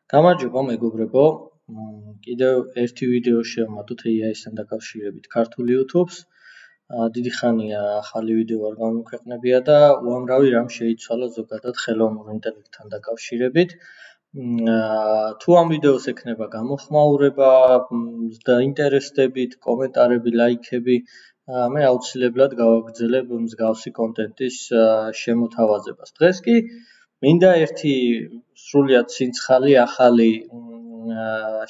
გამარჯობა მეგობრებო, კიდევ ერთი ვიდეო შევმატოთ AI-სთან დაკავშირებით ქართულ YouTube-ს. დიდი ხანია ახალი ვიდეო არ გამოვიქვეყნებია და უამრავი რამ შეიცვალა ზოგადად ხელოვნურ ინტელექტთან დაკავშირებით. თუ ამ ვიდეოს ექნება გამოხმაურება, დაინტერესდებით, კომენტარები, ლაიქები, მე აუცილებლად გავაგრძელებ მსგავსი კონტენტის შემოთავაზებას. დღეს კი მინდა ერთი სრულიად სინცხალი ახალი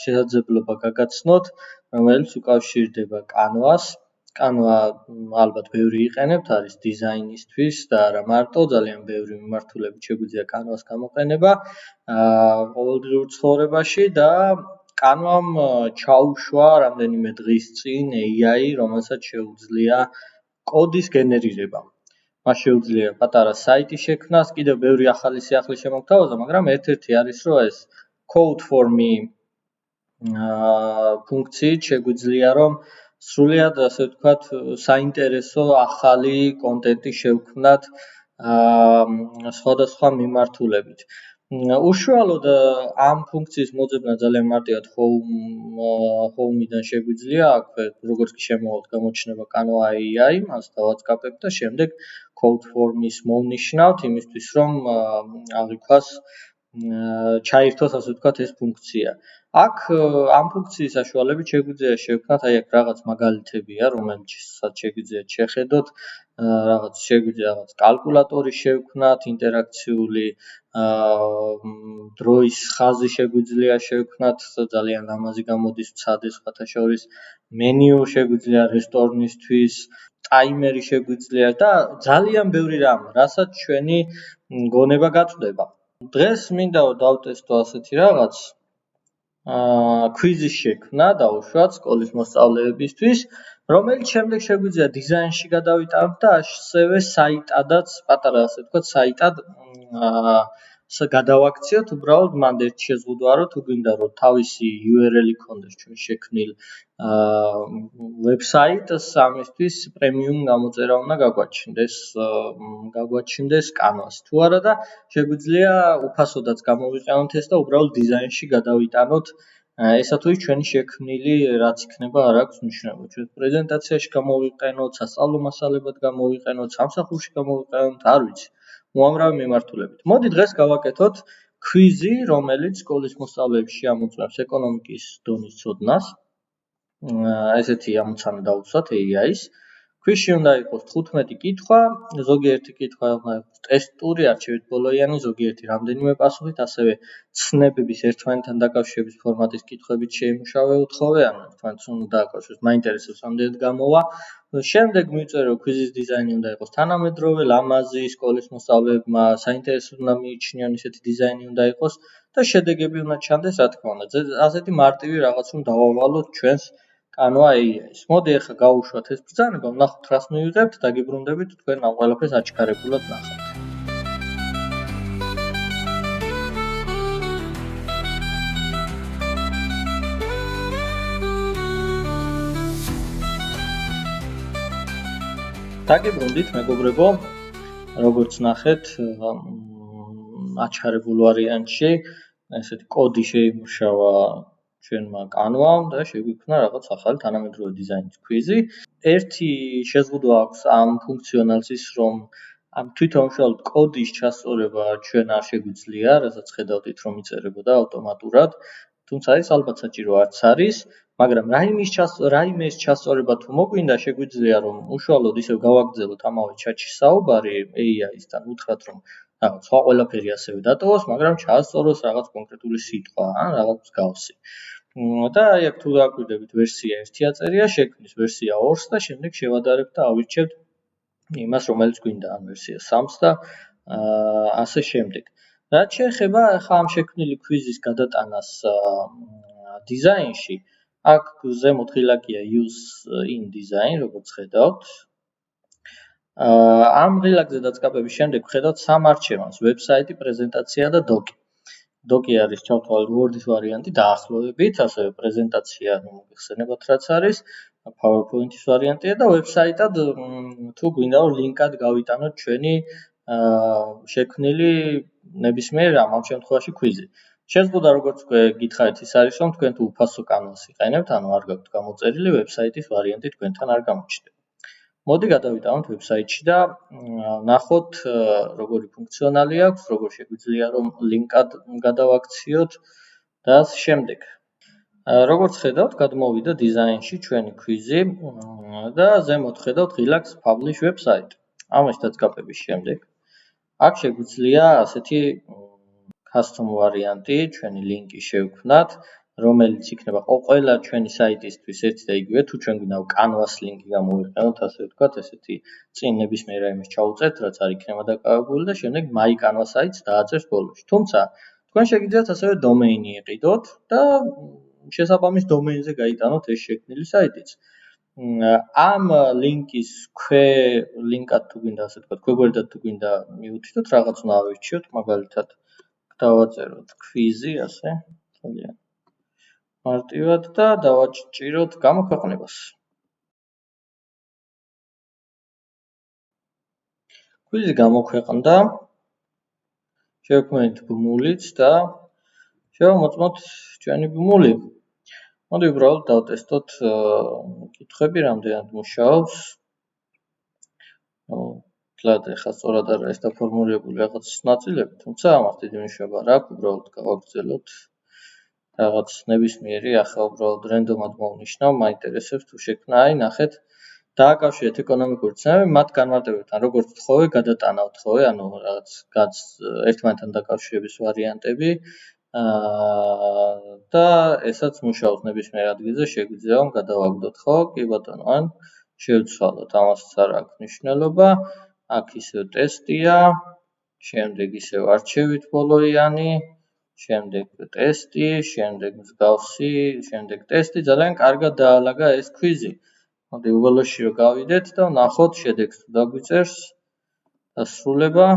შესაძლებლობა გაგაცნოთ, რომელიც უკავშირდება Canva-ს. Canva ალბათ ბევრი იყენებთ, არის დიზაინისთვის და არა მარტო, ძალიან ბევრი მიმართულებით შეგვიძლია Canva-ს გამოყენება ყოველდღიურ ცხოვრებაში და Canva-მ ჩაუშვა რამდენიმე დღის წინ AI, რომელსაც შეუძლია კოდის გენერირება. მას შეუძლია პატარა საიტი შექმნას, კიდევ ბევრი ახალი სიახლე შემოგთავაზა, მაგრამ ერთ-ერთი არის, რომ ეს code for me ფუნქციით შეგვიძლია, რომ სრულიად, ასე ვთქვათ, საინტერესო ახალი კონტენტი შევქმნათ სხვადასხვა მიმართულებით. უშუალოდ ამ ფუნქციის მოძებნა ძალიან მარტივად home-დან შეგვიძლია, აქვე როგორც კი შემოვალთ გამოჩნდება Canva AI, მას დავაწყაპებთ და შემდეგ code for me-ს მოვნიშნავთ იმისთვის, რომ აღიქვას ჩაირთოს, ასე ვთქვათ, ეს ფუნქცია. აქ ამ ფუნქციის საშუალებით შეგვიძლია შევქმნათ, აი აქ რაღაც მაგალითებია, რომელსაც შეგვიძლია შეხედოთ, რაღაც კალკულატორი შევქმნათ, ინტერაქციული დროის ხაზი შეგვიძლია შევქმნათ, ძალიან ლამაზი გამოდის მცადეს, სხვათა შორის მენიუ შეგვიძლია რესტორნისთვის, ტაიმერი შეგვიძლია და ძალიან ბევრი რამ, რასაც ჩვენი გონება გაწვდება. დღეს მინდა დავტესტო ასეთი რაღაც კვიზის შექმნა, დავუშვათ სკოლის მოსწავლეებისთვის, რომელიც შემდეგ შეგვიძლია დიზაინში გადავიტანოთ და ასევე საიტადაც, პატარა ასე ვთქვათ, საიტად გადავაქციოთ, უბრალოდ მანდ ერთი შეზღუდვა, რომ თუ გვინდა რომ თავისი URL-ი ქონდეს ჩვენ შექმნილ ვებსაიტს, ამისთვის პრემიუმ გამოწერა უნდა გაგვაჩნდეს Canva-ს. თუ არა და შეგვიძლია უფასოდაც გამოვიყენოთ ეს და უბრალოდ დიზაინში გადავიტანოთ ესა თუ ის ჩვენი შექმნილი რაც იქნება არ აქვს მნიშვნელობა. ჩვენ პრეზენტაციაში გამოვიყენოთ, სასწავლო მასალებად გამოვიყენოთ, სამსახურში გამოვიყენოთ, არ ვიცი. უამრავი მიმართულებით. მოდი დღეს გავაკეთოთ კვიზი, რომელიც სკოლის მოსწავლეებს შეამოწმებს ეკონომიკის დონის ცოდნას. ესეთი ამოცანა დავუშვათ AI-ს. კვიზში უნდა იყოს 15 კითხვა, ზოგიერთი კითხვა უნდა იყოს ტესტური, არჩევით ბოლოიანი, ზოგიერთი რამდენიმე პასუხით, ასევე ცნებების ერთმანეთთან დაკავშირების ფორმატის კითხვებით შეიმუშავე უთხოვე, ანუ ერთმანეთს უნდა დააკავშიროს, მაინტერესებს ამდენად გამოვა. შემდეგ მივწერე, რომ კვიზის დიზაინი უნდა იყოს თანამედროვე, ლამაზი, სკოლის მოსწავლეებმა საინტერესო უნდა მიიჩნიონ, ისეთი დიზაინი უნდა იყოს და შედეგები უნდა ჩანდეს, რა თქმა უნდა. ასეთი მარტივი რაღაც რომ დავავალოთ ჩვენს Canva AI-ს. მოდი ახლა გავუშვათ ეს ბრძანება, ვნახოთ რას მივიღებთ, დაგიბრუნდებით, თქვენ ამ ყველაფერს აჩქარებულად ნახავთ. დაგიბრუნდით, მეგობრებო, როგორც ნახეთ, აჩქარებულ ვარიანტში ესეთი კოდი შეიმუშავა ჩვენმა Canva-მ და შეგვიქმნა რაღაც ახალი თანამედროვე დიზაინის კვიზი. ერთი შეზღუდვა აქვს ამ ფუნქციონალს ის, რომ ამ თვითონ უშუალოდ კოდის ჩასწორება ჩვენ არ შეგვიძლია, რასაც ხედავთ, რომ იწერებოდა ავტომატურად. თუმცა ეს ალბათ საჭირო არც არის, მაგრამ რაიმეს ჩასწორება თუ მოგვინდა, შეგვიძლია რომ უშუალოდ ისევ გავაგრძელოთ ამავე ჩატში საუბარი AI-სთან, უთხრათ რომ რაღაც სხვა ყველაფერი ასევე დატოვოს, მაგრამ ჩაასწოროს რაღაც კონკრეტული სიტყვა, ან რაღაც მსგავსი. და აი აქ თუ დააკვირდებით ვერსია 1 აწერია, შექმნის ვერსია 2-ს და შემდეგ შევადარებთ და ავირჩევთ იმას, რომელიც გვინდა, ან ვერსია 3-ს და ასე შემდეგ. რაც შეეხება ახლა ამ შექმნილი კვიზის გადატანას დიზაინში, აქ ზემოთ ღილაკია use in design, როგორც ხედავთ. ამ ღილაკზე დაწყაპების შემდეგ ხედავთ სამ არჩევანს: ვებსაიტი, პრეზენტაცია და დოკი. დოკი არის ჩავთვალეთ Word-ის ვარიანტი დაახლოებით, ასევე პრეზენტაცია მოგეხსენებათ რაც არის, PowerPoint-ის ვარიანტია და ვებსაიტად თუ გვინდა რომ ლინკად გავიტანოთ ჩვენი შექმნილი ნებისმიერ ამ შემთხვევაში კვიზი. შეზღუდა როგორც გითხარით ის არის რომ თქვენ თუ უფასო კანონს იყენებთ, ანუ არ გაქვთ გამოწერილი ვებსაიტის ვარიანტი თქვენთან არ გამოჩნდება. მოდი გადავიტანოთ ვებსაიტში და ნახოთ როგორი ფუნქციონალი აქვს, როგორ შეგვიძლია რომ ლინკად გადავაქციოთ და ამ შემდეგ. როგორც ხედავთ, გადმოვიდა დიზაინში ჩვენი ქვიზი და ზემოთ ხედავთ Relax Publish website. ამას დაწყაპების შემდეგ აქ შეგვიძლია ასეთი custom ვარიანტი, ჩვენი ლინკი შევქმნათ, რომელიც იქნება ყველა ჩვენი საიტისთვის ერთი და იგივე, თუ ჩვენ გვინდა Canvas ლინკი გამოვიყენოთ, ასე ვთქვათ, ესეთი წინ ნებისმიერ რაიმეს ჩაუწერთ, რაც არ იქნება დაკავებული და შემდეგ My Canvas sites დააწერთ ბოლოში. თუმცა, თქვენ შეგიძლიათ ასევე დომეინი იყიდოთ და შესაბამის დომეინზე გაიტანოთ ეს შექმნილი საიტიც. ამ ლინკის ლინკად თუ გვინდა ასე ვთქვათ, ქვეგვერდად თუ გვინდა მიუთითოთ, რაღაც უნდა ავირჩიოთ, მაგალითად დავაწეროთ კვიზი ასე, ძალიან მარტივად და დავაჭიროთ გამოქვეყნებას. კვიზი გამოქვეყნდა. შევქმნით ბმულიც და შევამოწმოთ ჩვენი ბმული. მოდი უბრალოდ დავტესტოთ კითხვები რამდენად მუშაობს. თლად ეხლა სწორად არ არის დაფორმულირებული რაღაც ნაწილები, თუმცა ამას დიდი მნიშვნელობა არ აქვს, უბრალოდ გავაგრძელოთ რაღაც ნებისმიერი, ახლა უბრალოდ რენდომად მოვნიშნავ, მაინტერესებს თუ შექმნა, აი ნახეთ, დააკავშირეთ ეკონომიკური ცნებები, მათ განმარტებებთან როგორც თხოვე, გადატანავთ თხოვე, ანუ რაღაც ერთმანეთთან დაკავშირების ვარიანტები და ესაც მუშაობს ნებისმიერ ადგილზე, შეგვიძლია რომ გადავაგდოთ, ხო? კი ბატონო, ან შევცვალოთ, ამასაც არ აქვს მნიშვნელობა. აქ ისევ ტესტია, შემდეგ ისევ არჩევით ბოლოიანი, შემდეგ ტესტი, შემდეგ მსგავსი, შემდეგ ტესტი, ძალიან კარგად დაალაგა ეს კვიზი. მოდი ბოლოში რომ გავიდეთ და ვნახოთ შედეგს თუ დაგვიწერს დასრულება.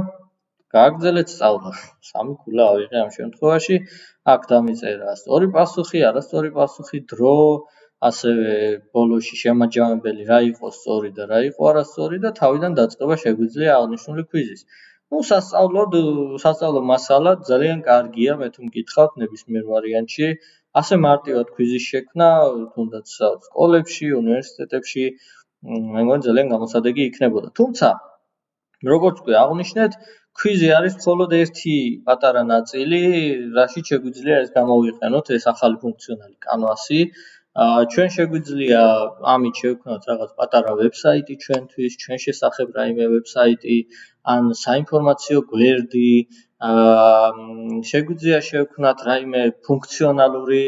გააგრძელეთ სწავლა. 3 ქულა ავიღე ამ შემთხვევაში. აქ დამიწერა სწორი პასუხი, არასწორი პასუხი, დრო, ასევე ბოლოში შემაჯამებელი რა იყო სწორი და რა იყო არასწორი და თავიდან დაწყება შეგვიძლია აღნიშნული კვიზის. სასწავლო მასალა ძალიან კარგია, მე თუ მკითხავთ ნებისმიერ ვარიანტში. ასე მარტივად კვიზის შექმნა, თუნდაც სკოლებში, უნივერსიტეტებში, მე მგონი ძალიან გამოსადეგი იქნებოდა. თუმცა, როგორც აღვნიშნეთ, კვიზი არის მხოლოდ ერთი პატარა ნაწილი, რაშიც შეგვიძლია ეს გამოვიყენოთ, ეს ახალი ფუნქციონალი Canvas-ი. ჩვენ შეგვიძლია ამით შევქმნათ რაღაც პატარა ვებსაიტი ჩვენთვის, ჩვენ შესახებ რაიმე ვებსაიტი, ან საინფორმაციო გვერდი, შეგვიძლია შევქმნათ რაიმე ფუნქციონალური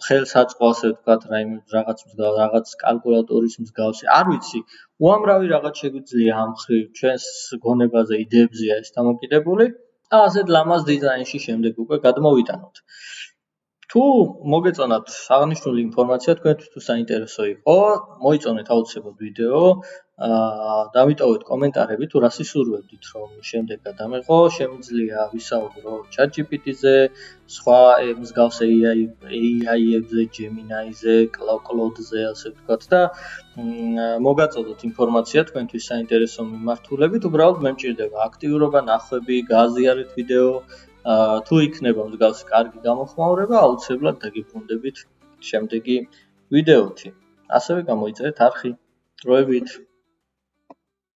ხელსაწყო, ასე ვთქვათ, რაიმე რაღაც კალკულატორის მსგავსი, არ ვიცი, უამრავი რაღაც შეგვიძლია ამ ხრივ ჩვენს გონებაზე, იდეებზეა ეს დამოკიდებული და ასეთ ლამაზ დიზაინში შემდეგ უკვე გადმოვიტანოთ. თუ მოგეწონათ აღნიშნული ინფორმაცია, თქვენთვის თუ საინტერესო იყო, მოიწონეთ აუცილებლად ვიდეო, დავიტოვეთ კომენტარები, თუ რა სისურვებდით რომ შემდეგ გადამეღო, შემიძლია ვისაუბრო ChatGPT-ზე, სხვა მსგავს AI-ებზე, Gemini-ზე, Claude-ზე, ასე ვთქვათ და მოგაწოდოთ ინფორმაცია თქვენთვის საინტერესო მიმართულებით, უბრალოდ მე მჭირდება აქტიურობა, ნახვები, გააზიარეთ ვიდეო. თუ იქნება მსგავსი კარგი გამოხმაურება, აუცილებლად დაგიბრუნდებით შემდეგი ვიდეოთი. ასევე გამოიწერეთ არხი. დროებით